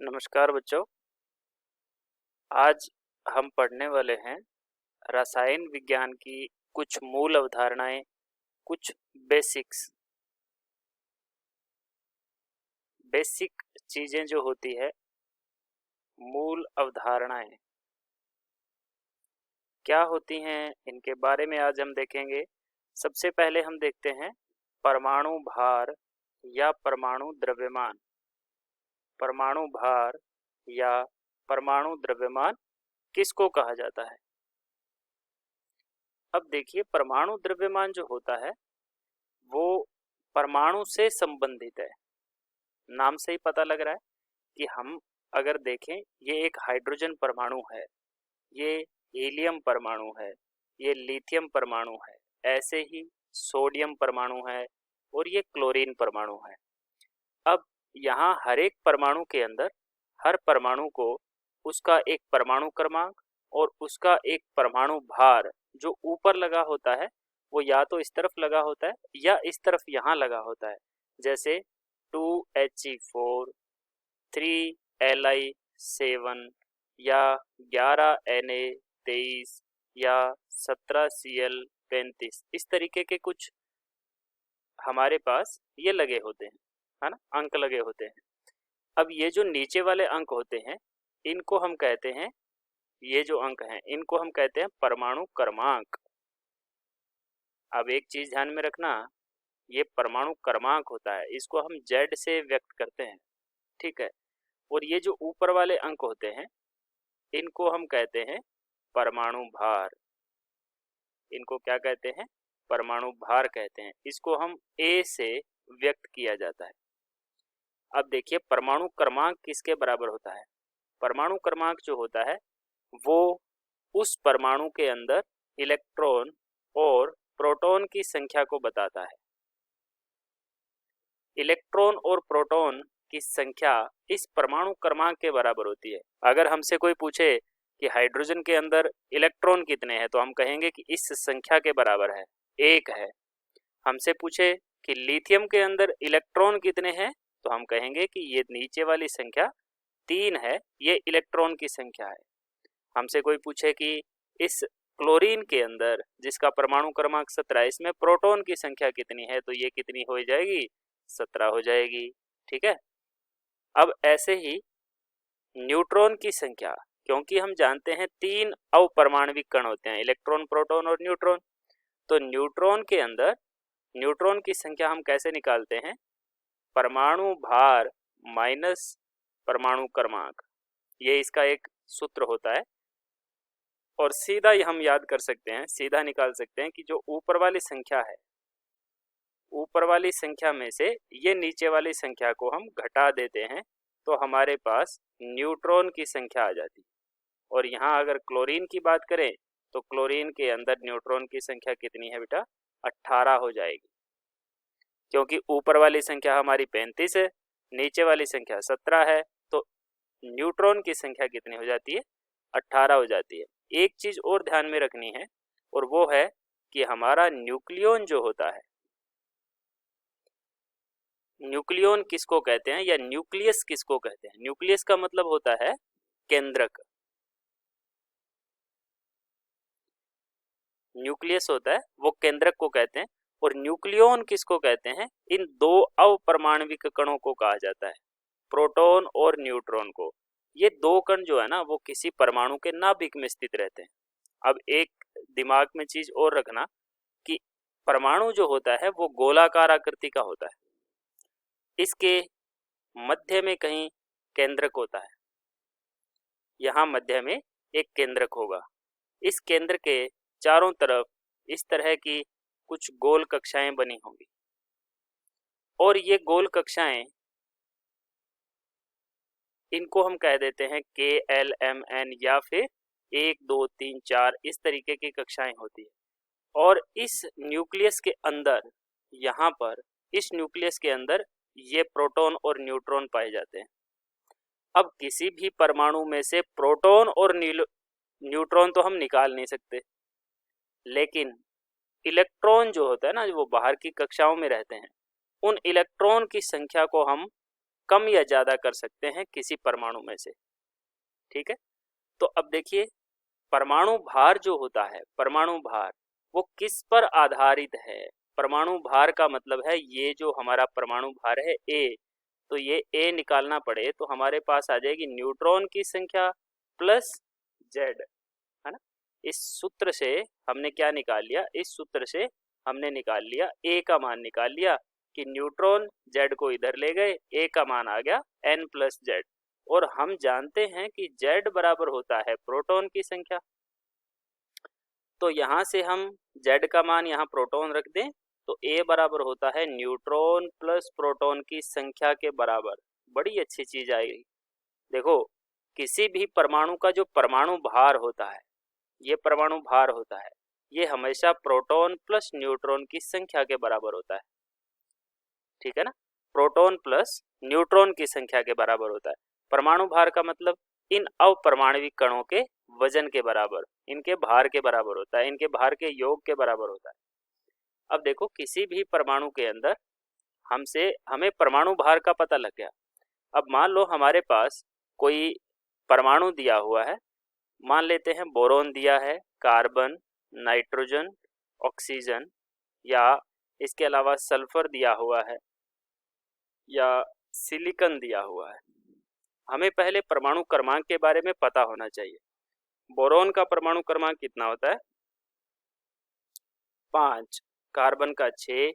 नमस्कार बच्चों। आज हम पढ़ने वाले हैं रसायन विज्ञान की कुछ मूल अवधारणाएं, कुछ बेसिक चीज़ें जो होती है, मूल अवधारणाएं क्या होती हैं, इनके बारे में आज हम देखेंगे। सबसे पहले हम देखते हैं परमाणु भार या परमाणु द्रव्यमान। परमाणु भार या परमाणु द्रव्यमान किसको कहा जाता है? अब देखिए, परमाणु द्रव्यमान जो होता है वो परमाणु से संबंधित है। नाम से ही पता लग रहा है कि हम अगर देखें, ये एक हाइड्रोजन परमाणु है, ये हीलियम परमाणु है, ये लिथियम परमाणु है, ऐसे ही सोडियम परमाणु है और ये क्लोरीन परमाणु है। अब यहाँ हर एक परमाणु के अंदर हर परमाणु को उसका एक परमाणु क्रमांक और उसका एक परमाणु भार जो ऊपर लगा होता है, वो या तो इस तरफ लगा होता है या इस तरफ यहाँ लगा होता है। जैसे 2He4, 3Li7 या 11Na23 या 17Cl35, इस तरीके के कुछ हमारे पास ये लगे होते हैं, है ना, अंक लगे होते हैं। अब ये जो नीचे वाले अंक होते हैं, इनको हम कहते हैं, ये जो अंक हैं इनको हम कहते हैं परमाणु क्रमांक। अब एक चीज ध्यान में रखना, ये परमाणु क्रमांक होता है, इसको हम Z से व्यक्त करते हैं, ठीक है। और ये जो ऊपर वाले अंक होते हैं इनको हम कहते हैं परमाणु भार। इनको क्या कहते हैं? परमाणु भार कहते हैं। इसको हम A से व्यक्त किया जाता है। अब देखिए, परमाणु क्रमांक किसके बराबर होता है? परमाणु क्रमांक जो होता है वो उस परमाणु के अंदर इलेक्ट्रॉन और प्रोटॉन की संख्या को बताता है। इलेक्ट्रॉन और प्रोटॉन की संख्या इस परमाणु क्रमांक के बराबर होती है। अगर हमसे कोई पूछे कि हाइड्रोजन के अंदर इलेक्ट्रॉन कितने हैं, तो हम कहेंगे कि इस संख्या के बराबर है, 1 है। हमसे पूछे कि लिथियम के अंदर इलेक्ट्रॉन कितने हैं, तो हम कहेंगे कि ये नीचे वाली संख्या 3 है, ये इलेक्ट्रॉन की संख्या है। हमसे कोई पूछे कि इस क्लोरीन के अंदर जिसका परमाणु क्रमांक 17 है, इसमें प्रोटॉन की संख्या कितनी है, तो ये कितनी हो जाएगी? 17 हो जाएगी, ठीक है। अब ऐसे ही न्यूट्रॉन की संख्या, क्योंकि हम जानते हैं 3 अवपरमाणविक कण होते हैं, इलेक्ट्रॉन, प्रोटॉन और न्यूट्रॉन। तो न्यूट्रॉन के अंदर न्यूट्रॉन की संख्या हम कैसे निकालते हैं? परमाणु भार माइनस परमाणु क्रमांक, ये इसका एक सूत्र होता है। और सीधा हम याद कर सकते हैं, सीधा निकाल सकते हैं कि जो ऊपर वाली संख्या है, ऊपर वाली संख्या में से ये नीचे वाली संख्या को हम घटा देते हैं, तो हमारे पास न्यूट्रॉन की संख्या आ जाती है। और यहाँ अगर क्लोरीन की बात करें तो क्लोरीन के अंदर न्यूट्रॉन की संख्या कितनी है बेटा? 18 हो जाएगी, क्योंकि ऊपर वाली संख्या हमारी 35 है, नीचे वाली संख्या 17 है, तो न्यूट्रॉन की संख्या कितनी हो जाती है? 18 हो जाती है। एक चीज और ध्यान में रखनी है, और वो है कि हमारा न्यूक्लियॉन जो होता है, न्यूक्लियॉन किसको कहते हैं या न्यूक्लियस किसको कहते हैं? न्यूक्लियस का मतलब होता है केंद्रक। न्यूक्लियस होता है वो केंद्रक को कहते हैं। और न्यूक्लियॉन किसको कहते हैं? इन 2 अवपरमाणविक कणों को कहा जाता है, प्रोटॉन और न्यूट्रॉन को। ये 2 कण जो है ना, वो किसी परमाणु के नाभिक में स्थित रहते हैं। अब एक दिमाग में चीज और रखना कि परमाणु जो होता है वो गोलाकार आकृति का होता है, इसके मध्य में कहीं केंद्रक होता है। यहाँ मध्य में एक केंद्रक होगा, इस केंद्र के चारों तरफ इस तरह की कुछ गोल कक्षाएं बनी होंगी, और ये गोल कक्षाएं, इनको हम कह देते हैं KLMN या फिर 1 2 3 4, इस तरीके की कक्षाएं होती है। और इस न्यूक्लियस के अंदर, यहाँ पर इस न्यूक्लियस के अंदर ये प्रोटॉन और न्यूट्रॉन पाए जाते हैं। अब किसी भी परमाणु में से प्रोटॉन और न्यूट्रॉन तो हम निकाल नहीं सकते, लेकिन इलेक्ट्रॉन जो होता है ना, जो वो बाहर की कक्षाओं में रहते हैं, उन इलेक्ट्रॉन की संख्या को हम कम या ज़्यादा कर सकते हैं किसी परमाणु में से। ठीक है, तो अब देखिए परमाणु भार जो होता है, परमाणु भार वो किस पर आधारित है? परमाणु भार का मतलब है ये जो हमारा परमाणु भार है ए, तो ये ए निकालना पड़े तो हमारे पास आ जाएगी न्यूट्रॉन की संख्या प्लस जेड, है ना। इस सूत्र से हमने क्या निकाल लिया, इस सूत्र से हमने निकाल लिया ए का मान निकाल लिया कि न्यूट्रॉन जेड को इधर ले गए, ए का मान आ गया एन प्लस जेड, और हम जानते हैं कि जेड बराबर होता है प्रोटॉन की संख्या। तो यहाँ से हम जेड का मान यहाँ प्रोटॉन रख दें तो ए बराबर होता है न्यूट्रॉन प्लस प्रोटॉन की संख्या के बराबर। बड़ी अच्छी चीज आएगी। देखो किसी भी परमाणु का जो परमाणु भार होता है, ये परमाणु भार होता है, ये हमेशा प्रोटॉन प्लस न्यूट्रॉन की संख्या के बराबर होता है। ठीक है ना, प्रोटॉन प्लस न्यूट्रॉन की संख्या के बराबर होता है। परमाणु भार का मतलब इन अवपरमाणविक कणों के वजन के बराबर, इनके भार के बराबर होता है, इनके भार के योग के बराबर होता है। अब देखो किसी भी परमाणु के अंदर हमें परमाणु भार का पता लग गया। अब मान लो हमारे पास कोई परमाणु दिया हुआ है, मान लेते हैं बोरोन दिया है, कार्बन, नाइट्रोजन, ऑक्सीजन, या इसके अलावा सल्फर दिया हुआ है या सिलिकॉन दिया हुआ है। हमें पहले परमाणु क्रमांक के बारे में पता होना चाहिए। बोरोन का परमाणु क्रमांक कितना होता है? 5, कार्बन का 6,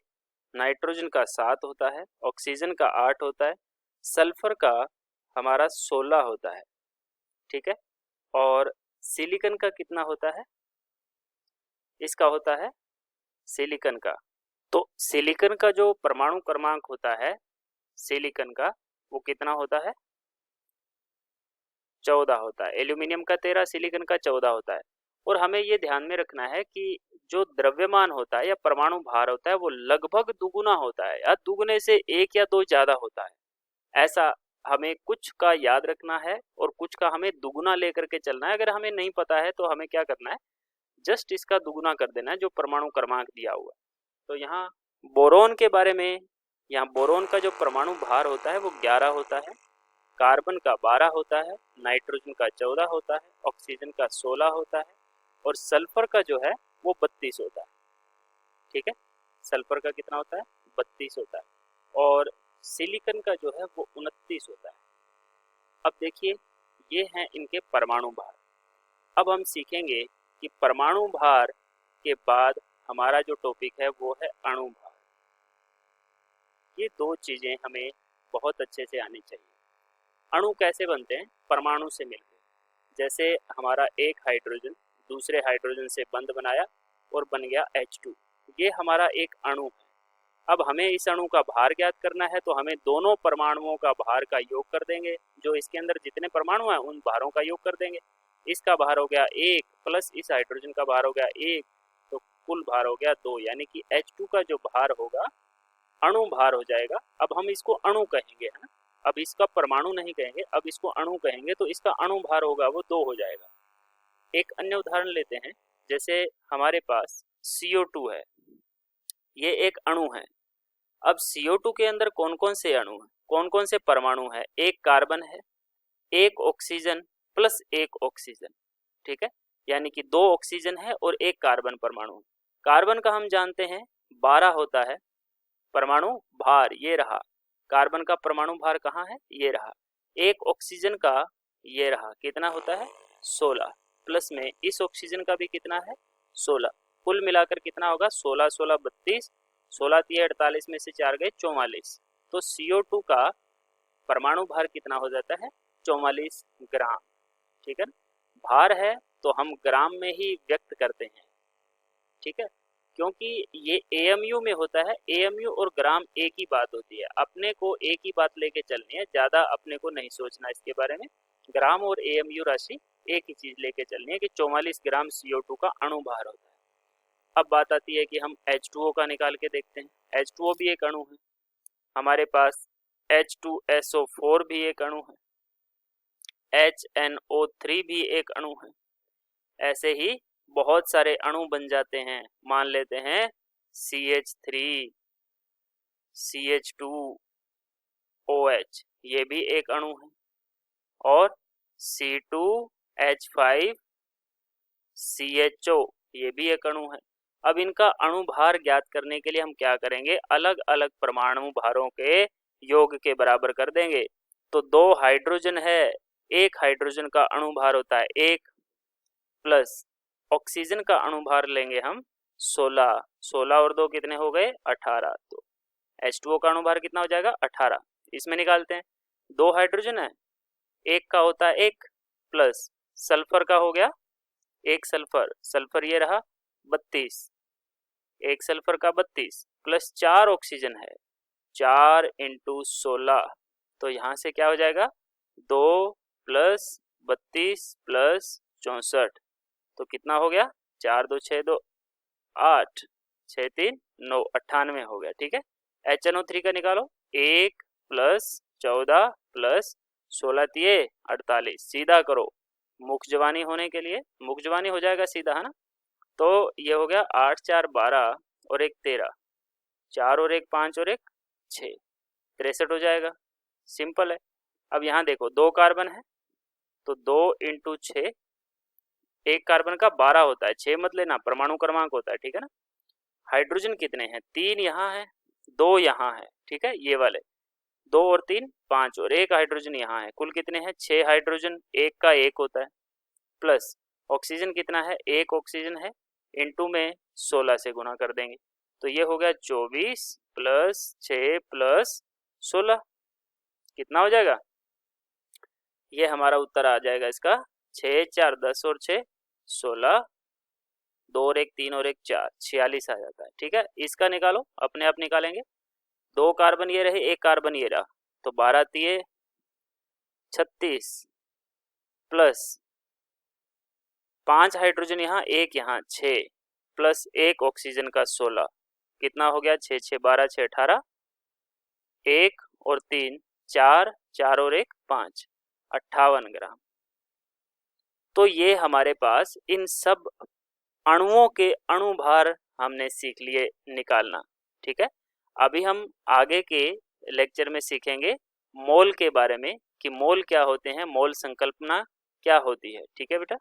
नाइट्रोजन का 7 होता है, ऑक्सीजन का 8 होता है, सल्फर का हमारा 16 होता है। ठीक है, और सिलिकॉन का कितना होता है? इसका होता है सिलिकॉन का, तो सिलिकॉन का जो परमाणु क्रमांक होता है सिलिकॉन का वो कितना होता है? 14 होता है। एल्यूमिनियम का 13, सिलिकॉन का 14 होता है। और हमें ये ध्यान में रखना है कि जो द्रव्यमान होता है या परमाणु भार होता है वो लगभग दुगुना होता है या दुगुने से 1 या 2 ज़्यादा होता है। ऐसा हमें कुछ का याद रखना है और कुछ का हमें दुगुना लेकर के चलना है। अगर हमें नहीं पता है तो हमें क्या करना है, जस्ट इसका दुगुना कर देना है जो परमाणु क्रमांक दिया हुआ है। तो यहाँ बोरोन के बारे में, यहाँ बोरोन का जो परमाणु भार होता है वो 11 होता है, कार्बन का 12 होता है, नाइट्रोजन का 14 होता है, ऑक्सीजन का 16 होता है, और सल्फर का जो है वो 32 होता है। ठीक है, सल्फर का कितना होता है? 32 होता है, और सिलिकॉन का जो है वो 29 होता है। अब देखिए ये हैं इनके परमाणु भार। अब हम सीखेंगे कि परमाणु भार के बाद हमारा जो टॉपिक है वो है अणु भार। ये दो चीज़ें हमें बहुत अच्छे से आनी चाहिए। अणु कैसे बनते हैं? परमाणु से मिलकर। जैसे हमारा एक हाइड्रोजन दूसरे हाइड्रोजन से बंध बनाया और बन गया H2, ये हमारा एक अणु है। अब हमें इस अणु का भार ज्ञात करना है तो हमें दोनों परमाणुओं का भार का योग कर देंगे, जो इसके अंदर जितने परमाणु हैं उन भारों का योग कर देंगे। इसका भार हो गया 1 प्लस इस हाइड्रोजन का भार हो गया 1, तो कुल भार हो गया 2, यानी कि H2 का जो भार होगा अणु भार हो जाएगा। अब हम इसको अणु कहेंगे, है ना, अब इसका परमाणु नहीं कहेंगे, अब इसको अणु कहेंगे, तो इसका अणु भार होगा वो 2 हो जाएगा। एक अन्य उदाहरण लेते हैं, जैसे हमारे पास CO2 है, ये एक अणु है। अब CO2 के अंदर कौन कौन से अणु हैं, कौन कौन से परमाणु है? एक कार्बन है, एक ऑक्सीजन प्लस एक ऑक्सीजन। ठीक है, यानी कि 2 ऑक्सीजन है और एक कार्बन परमाणु। कार्बन का हम जानते हैं 12 होता है परमाणु भार, ये रहा। कार्बन का परमाणु भार कहाँ है? ये रहा। एक ऑक्सीजन का ये रहा, कितना होता है? 16, प्लस में इस ऑक्सीजन का भी कितना है? 16। कुल मिलाकर कितना होगा? 16 16 32, 16 3 48 में से 4 गए 44। तो CO2 का परमाणु भार कितना हो जाता है? 44 ग्राम। ठीक है, भार है तो हम ग्राम में ही व्यक्त करते हैं। ठीक है, क्योंकि ये AMU में होता है। AMU और ग्राम एक ही बात होती है, अपने को एक ही बात लेके चलनी है, ज़्यादा अपने को नहीं सोचना इसके बारे में। ग्राम और AMU राशि एक ही चीज़ लेके चलनी है कि 44 ग्राम CO2 का अणु भार होता है। अब बात आती है कि हम H2O का निकाल के देखते हैं। H2O भी एक अणु है, हमारे पास H2SO4 भी एक अणु है, HNO3 भी एक अणु है। ऐसे ही बहुत सारे अणु बन जाते हैं। मान लेते हैं CH3, CH2, OH, ये भी एक अणु है, और C2H5CHO ये भी एक अणु है। अब इनका अणु भार ज्ञात करने के लिए हम क्या करेंगे, अलग अलग परमाणु भारों के योग के बराबर कर देंगे। तो 2 हाइड्रोजन है, एक हाइड्रोजन का अणु भार होता है 1 प्लस ऑक्सीजन का अणु भार लेंगे हम 16, 16 और 2 कितने हो गए 18। तो H2O का अणु भार कितना हो जाएगा 18, इसमें निकालते हैं। 2 हाइड्रोजन है, एक का होता है 1 प्लस सल्फर का हो गया 1 सल्फर, सल्फर ये रहा 32, 1 सल्फर का 32 प्लस 4 ऑक्सीजन है 4 × 16, तो यहाँ से क्या हो जाएगा 2 प्लस 32 प्लस 64, तो कितना हो गया 4 2 6 2 8 6 3 9 98 हो गया। ठीक है, HNO3 का निकालो, 1 प्लस 14 प्लस 16 तिये 48, सीधा करो मुख जवानी होने के लिए, मुख जवानी हो जाएगा सीधा, है ना। तो ये हो गया 8 4 12 और 1 13, 4 और 1 5 और 1 6, 63 हो जाएगा, सिंपल है। अब यहाँ देखो 2 कार्बन है, तो 2 × 6, एक कार्बन का 12 होता है, 6 मत लेना, परमाणु क्रमांक होता है, ठीक है ना। हाइड्रोजन कितने हैं, 3 यहाँ है 2 यहाँ है, ठीक है, ये वाले 2 और 3 5 और 1 हाइड्रोजन यहाँ है, कुल कितने हैं 6 हाइड्रोजन, एक का 1 होता है, प्लस ऑक्सीजन कितना है 1 ऑक्सीजन है, इनटू में 16 से गुना कर देंगे, तो ये हो गया 24 प्लस 6 प्लस 16, कितना हो जाएगा, ये हमारा उत्तर आ जाएगा इसका 6 4 10 और 6 16, 2 और 1 3 और 1 4, 46 आ जाता है। ठीक है, इसका निकालो, अपने आप निकालेंगे, 2 कार्बन ये रहे, 1 कार्बन ये रहा, तो 12 तिये 36 प्लस 5 हाइड्रोजन यहाँ 1 यहाँ 6 प्लस 1 ऑक्सीजन का 16, कितना हो गया 6 6 12 6 18, 1 और 3 4 4 और 1 5, 58 ग्राम। तो ये हमारे पास इन सब अणुओं के अणु भार हमने सीख लिए निकालना। ठीक है, अभी हम आगे के लेक्चर में सीखेंगे मोल के बारे में कि मोल क्या होते हैं, मोल संकल्पना क्या होती है। ठीक है बेटा।